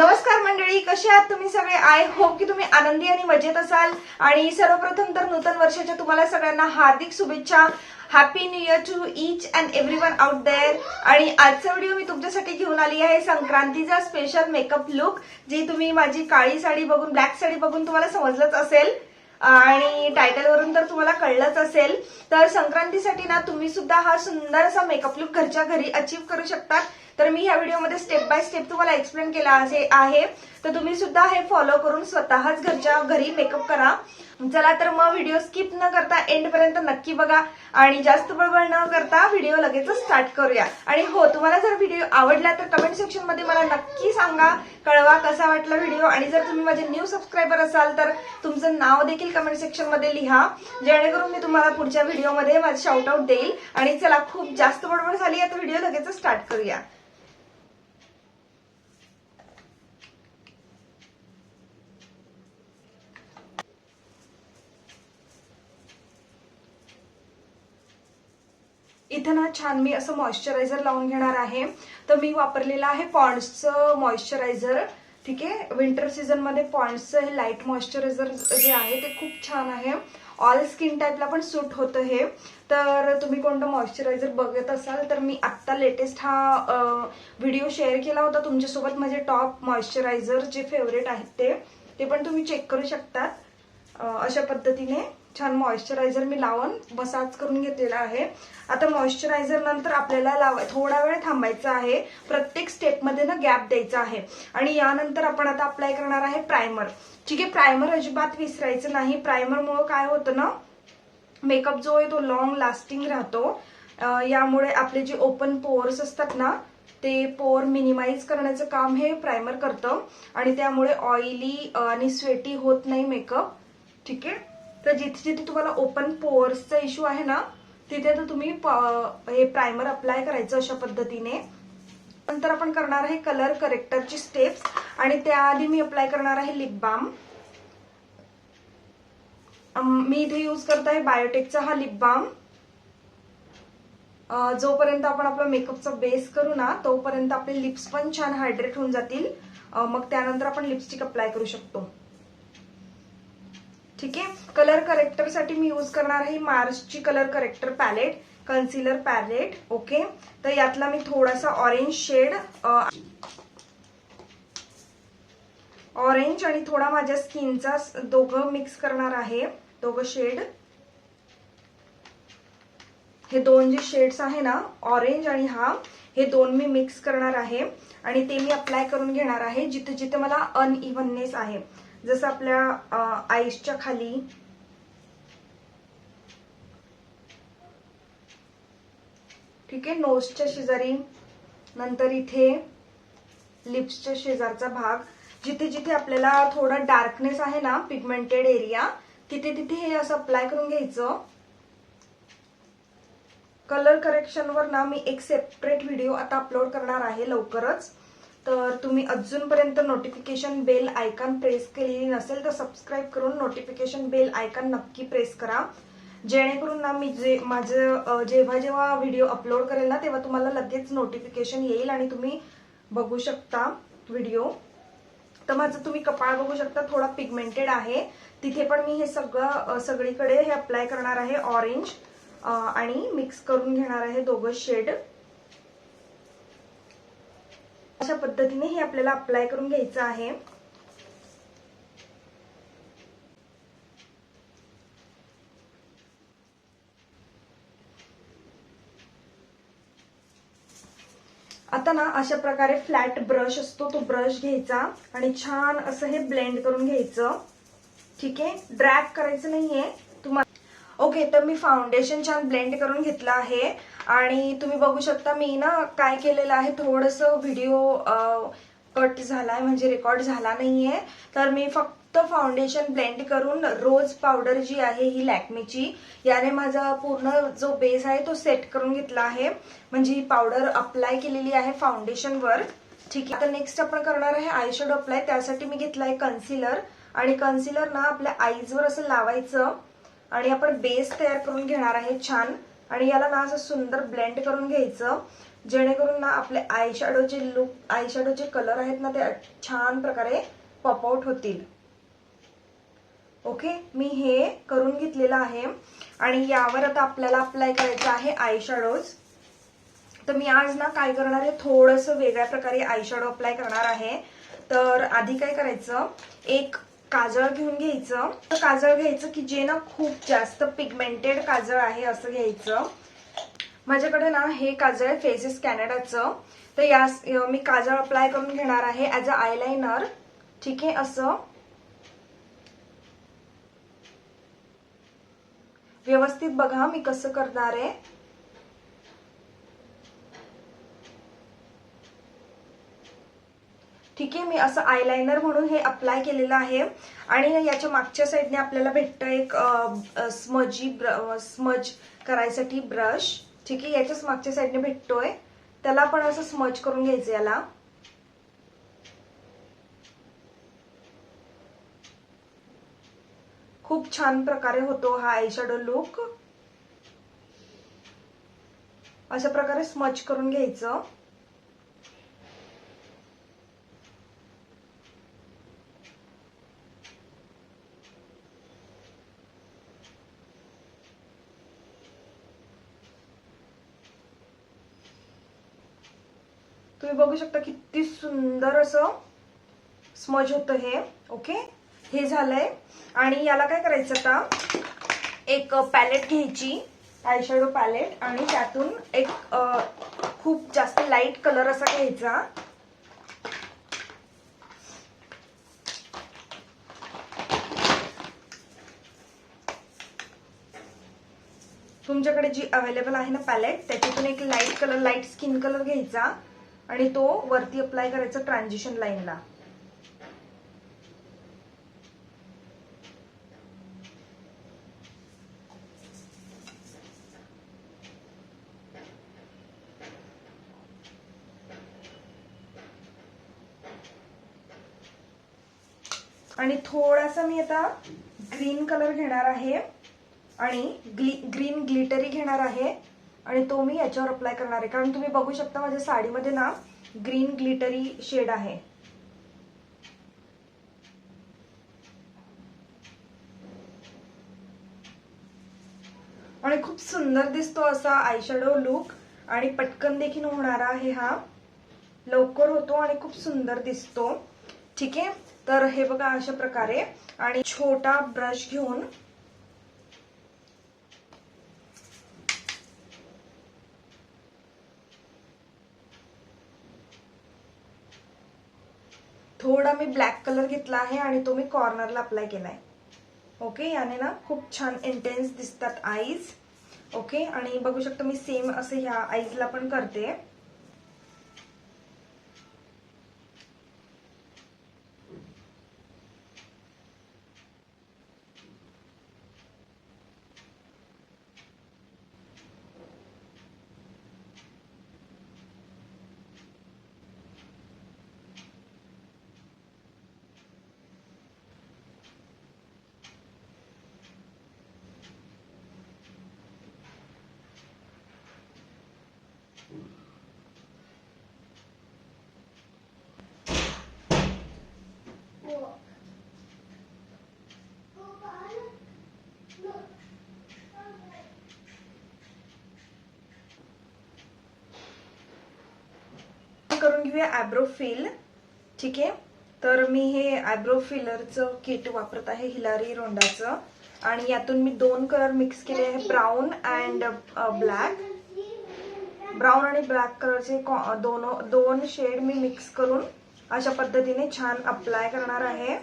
नमस्कार मंडळी, कसे आहात तुम्ही सगळे? आय होप की तुम्ही आनंदी आणि मजेत असाल। आणि सर्वप्रथम तर नूतन वर्षाच्या तुम्हाला सगळ्यांना हार्दिक शुभेच्छा। Happy new year to each and everyone out there. आणि आजचा व्हिडिओ मी तुमच्यासाठी घेऊन आली आहे संक्रांतीचा स्पेशल मेकअप लुक, जी तुम्ही माझी काळी साडी बघून, ब्लॅक साडी बघून तुम्हाला समजलंच असेल आणि टायटल वरून तर तुम्हाला कळलंच असेल। तर संक्रांतीसाठी ना तुम्ही सुद्धा हा सुंदर असा मेकअप लुक घरच्या घरी अचीव करू शकता। तर मी ह्या व्हिडिओमध्ये स्टेप बाय स्टेप तुम्हाला एक्सप्लेन केला आहे, तर तुम्ही सुद्धा हे फॉलो करून स्वतःच घरच्या घरी मेकअप करा। चला तर मग व्हिडिओ स्किप न करता एंड पर्यंत नक्की बघा आणि जास्त बडबड न करता व्हिडिओ लगेच स्टार्ट करूया। आणि हो, तुम्हाला जर व्हिडिओ आवडला तर कमेंट सेक्शन मध्ये मला नक्की सांगा, कळवा कसा वाटला व्हिडिओ। आणि जर तुम्ही माझे न्यू सबस्क्रायबर असाल तर तुमचं नाव देखील कमेंट सेक्शन मध्ये लिहा, जेणेकरून मी तुम्हाला पुढच्या व्हिडिओमध्ये माझं शाउट आउट देईल। आणि चला, खूप जास्त बडबड झाली आहे तर व्हिडिओ लगेच स्टार्ट करूया। इथं ना छान मी असं मॉइश्चरायझर लावून घेणार आहे। तर मी वापरलेलं आहे पॉन्ड्सचं मॉइश्चरायझर। ठीक आहे, विंटर सीझन मध्ये पॉन्ड्सचं हे लाईट मॉइश्चरायझर जे आहे ते खूप छान आहे। ऑल स्किन टाईपला पण सूट होतं हे। तर तुम्ही कोणतं मॉइश्चरायझर बघत असाल तर मी आत्ता लेटेस्ट हा व्हिडिओ शेअर केला होता तुमच्यासोबत, माझे टॉप मॉइश्चरायझर जे फेवरेट आहेत ते पण तुम्ही चेक करू शकता। अशा पद्धतीने छान मॉइश्चरायझर मी लावून मसाज करून घेतलेला आहे। आता मॉइश्चरायझर नंतर आपल्याला थोडा वेळ थांबायचं आहे, प्रत्येक स्टेप मध्ये ना गॅप द्यायचा आहे। आणि यानंतर आपण आता अप्लाय करणार आहे प्रायमर। ठीक आहे, प्रायमर अजिबात विसरायचं नाही। प्रायमरमुळे काय होतं ना, मेकअप जो आहे तो लॉंग लास्टिंग राहतो। यामुळे आपले जे ओपन पोअर्स असतात ना, ते पोअर मिनिमाइज करण्याचं काम हे प्रायमर करतं आणि त्यामुळे ऑइली आणि स्वेटी होत नाही मेकअप। ठीक आहे, तर जिथे जिथे तुम्हाला ओपन पोअर्सचा इश्यू आहे ना, तिथे तर तुम्ही हे प्रायमर अप्लाय करायचं अशा पद्धतीने। नंतर आपण करणार आहे कलर करेक्टरची स्टेप्स आणि त्याआधी मी अप्लाय करणार आहे लिप बाम। मी इथे यूज करत आहे बायोटेकचा हा लिप बाम। जोपर्यंत आपण आपला मेकअपचा बेस करू ना, तोपर्यंत आपले लिप्स पण छान हायड्रेट होऊन जातील। मग त्यानंतर आपण लिपस्टिक अप्लाय करू शकतो। ठीक आहे, कलर करेक्टर साठी मी यूज करणार आहे मार्सची colour corrector palette, concealer palette. Okay, तर यातला मी थोडासा ऑरेंज शेड, ऑरेंज आणि थोडा माझ्या स्किनचा दोघं मिक्स करणार आहे, दोघं शेड। हे दोन जे शेड्स आहे ना, ऑरेंज आणि हा, हे दोन मी मिक्स करणार आहे आणि ते मी अप्लाय करून घेणार आहे जिथे जिथे मला अनइव्हननेस आहे। जसं आपल्या आईसच्या खाली, ठीक आहे, नोजच्या शेजारी, नंतर इथे लिप्सच्या शेजारचा भाग, जिथे जिथे आपल्याला थोडा डार्कनेस आहे ना, पिगमेंटेड एरिया, तिथे तिथे हे असं अप्लाय करून घ्यायचं। कलर करेक्शनवर ना मी एक सेपरेट व्हिडिओ आता अपलोड करणार आहे लवकरच। तर तुम्ही अजूनपर्यंत नोटिफिकेशन बेल आयकॉन प्रेस केलेली नसेल तर सबस्क्राईब करून नोटिफिकेशन बेल आयकॉन नक्की प्रेस करा, जेणेकरून ना मी माझं जेव्हा जेव्हा व्हिडिओ अपलोड करेल ना, तेव्हा तुम्हाला लगेच नोटिफिकेशन येईल आणि तुम्ही बघू शकता व्हिडिओ। तर माझं तुम्ही कपाळ बघू शकता, थोडा पिगमेंटेड आहे, तिथे पण मी हे सगळीकडे हे अप्लाय करणार आहे ऑरेंज आणि मिक्स करून घेणार आहे दोघं शेड। अशा पद्धतीने हे आपल्याला अप्लाय करून घ्यायचं आहे। आता ना अशा प्रकारे फ्लॅट ब्रश असतो, तो ब्रश घ्यायचा आणि छान असं हे ब्लेंड करून घ्यायचं। ठीक आहे, ड्रॅग करायचं नाहीये तुम्हाला। ओके, तर मी फाउंडेशन छान ब्लेंड करून घेतलं आहे आणि तुम्ही बघू शकता मी ना काय केलेलं आहे, थोडंसं व्हिडिओ कट झालाय, म्हणजे रेकॉर्ड झाला नाहीये। तर मी फक्त फाउंडेशन ब्लेंड करून रोज पावडर जी आहे ही लॅक्मेची, याने माझा पूर्ण जो बेस आहे तो सेट करून घेतला आहे, म्हणजे ही पावडर अप्लाय केलेली आहे फाउंडेशनवर। ठीक आहे, आता नेक्स्ट आपण करणार आहे आय शॅडो अप्लाय। त्यासाठी मी घेतलाय कन्सिलर आणि कन्सिलर ना आपल्या आईजवर असं लावायचं आणि आपण बेस तयार करून घेणार आहे छान। आणि याला ना असं सुंदर ब्लेंड करून घ्यायचं। जेणेकरून ना आपले आय शॅडोचे कलर आहेत ना ते छान प्रकारे पॉप आउट होतील. ओके, मी हे करून घेतलेलं आहे आणि यावर आता आपल्याला अप्लाय करायचं आहे आय शॅडोज. तर मी आज ना काय करणार आहे, थोडंसं वेगळ्या प्रकारे आय शॅडो अप्लाय करणार आहे. तर आधी काय करायचं, एक काजळ घेऊन घ्यायचं. काजळ घ्यायचं की जे ना खूप जास्त पिगमेंटेड काजळ आहे असं घ्यायचं. माझ्याकडे ना हे काजळ आहे फेसेस कॅनडाचं. तर यास मी काजळ अप्लाय करून घेणार आहे ॲज अ आयलाइनर. ठीक आहे, असं व्यवस्थित बघा मी कसं करणार आहे. ठीक आहे, मी असं आयलाइनर म्हणून हे अप्लाय केलेलं आहे. आणि याच्या मागच्या साईडने आपल्याला भेटतं एक स्मज करायसाठी ब्रश. ठीक आहे, याच्याच मागच्या साईडने भेटतोय, त्याला पण असं स्मज करून घ्यायचं. याला खूप छान प्रकारे होतो हा आयशॅडो लुक. अशा प्रकारे स्मज करून घ्यायचं. तुम्ही बघू शकता किती सुंदर असं स्मज होतं हे. ओके, हे झालंय. आणि याला काय करायचं, आता एक पॅलेट घ्यायची, आयशॅडो पॅलेट, आणि त्यातून एक खूप जास्त लाईट कलर असा घ्यायचा. तुमच्याकडे जी अवेलेबल आहे ना पॅलेट, त्याच्यातून एक light colour, light skin colour घ्यायचा आणि तो वरती अप्लाय करायचा ट्रान्झिशन लाईनला. आणि थोडासा मी आता ग्रीन कलर घेणार आहे आणि ग्रीन ग्लिटरी घेणार आहे आणि तो मी याच्यावर अप्लाय करणार आहे. कारण तुम्ही बघू शकता माझ्या साडीमध्ये ना ग्रीन ग्लिटरी शेड आहे. आणि खूप सुंदर दिसतो असा आयशॅडो लुक. आणि पटकन देखील होणारा आहे हा, लवकर होतो आणि खूप सुंदर दिसतो. ठीक आहे, तर हे बघा अशा प्रकारे. आणि छोटा ब्रश घेऊन थोडा मी ब्लॅक कलर घेतला आहे आणि तो मी कॉर्नरला अप्लाय केलाय. ओके, याने ना खूप छान इंटेन्स दिसतात आईज. ओके, आणि बघू शकता मी सेम असं ह्या आईजला पण करते. करून घेऊया आयब्रो फिल. ठीक आहे, तर मी हे आयब्रो फिलरचं किट वापरत आहे हिलारी रोंडाचं. आणि यातून मी 2 कलर मिक्स केले आहे, ब्राऊन अँड ब्लॅक. ब्राऊन आणि ब्लॅक कलरचे दोन शेड मी मिक्स करून अशा पद्धतीने छान अप्लाय करणार आहे.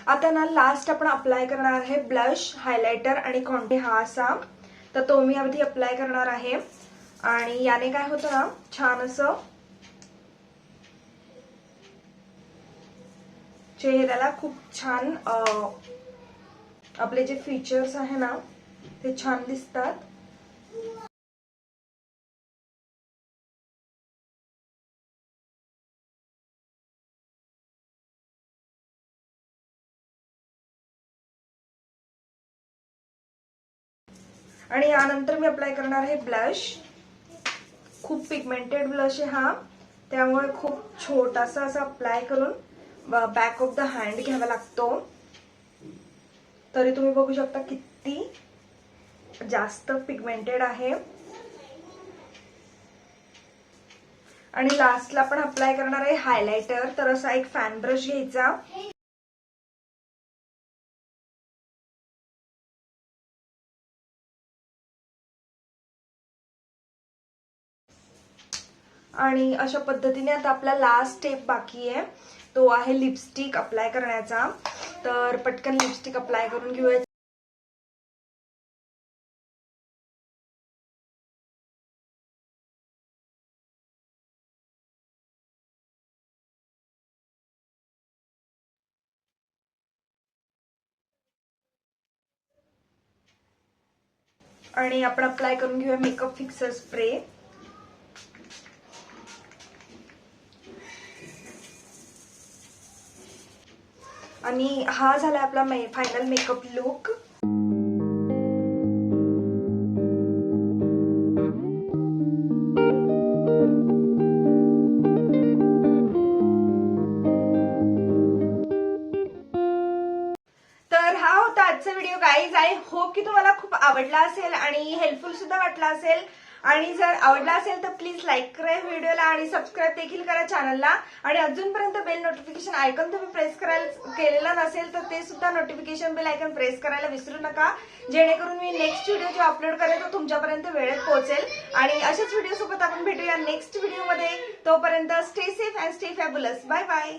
आता ना लास्ट आपण अप्लाय करणार आहे ब्लश, हायलायटर आणि कॉन्टूर हा असा. तर तो मी आधी अप्लाय करणार आहे. आणि याने काय होतं ना, छान असं चेहऱ्याला खूप छान आपले जे फीचर्स आहे ना ते छान दिसतात. आणि यानंतर मी अप्लाय करणार आहे ब्लश. खूप पिगमेंटेड ब्लश आहे हा, त्यामुळे खूप छोटासा असा अप्लाय करून बॅक ऑफ द हँड घ्यावा लागतो. तरी तुम्ही बघू शकता किती जास्त पिगमेंटेड आहे. आणि लास्टला आपण अप्लाय करणार आहे हायलायटर. तर असा एक फॅन ब्रश घ्यायचा आणि अशा पद्धतीने आता आपला लास्ट स्टेप बाकी आहे, तो आहे लिपस्टिक अप्लाय करण्याचा. तर पटकन लिपस्टिक अप्लाय करून घेऊया. आणि आपण अप्लाय करून घेऊया मेकअप फिक्सर स्प्रे. आणि हा झाला आपला फायनल मेकअप लुक. तर हा होता आजचा व्हिडिओ गाईज. आय होप की तुम्हाला खूप आवडला असेल आणि हेल्पफुल सुद्धा वाटला असेल. आणि जर आवडला असेल तर प्लीज लाईक करा व्हिडिओला आणि सबस्क्राईब देखील करा चॅनलला. आणि अजूनपर्यंत बेल नोटिफिकेशन आयकॉन तुम्ही प्रेस केलेला नसेल तर ते सुद्धा नोटिफिकेशन बेल आयकॉन प्रेस करायला विसरू नका, जेणेकरून मी नेक्स्ट व्हिडिओ जो अपलोड करेल तो तुमच्यापर्यंत वेळेत पोहोचेल. आणि अशाच व्हिडिओ सोबत आपण भेटूया नेक्स्ट व्हिडिओमध्ये. तोपर्यंत stay safe and stay fabulous. Bye bye.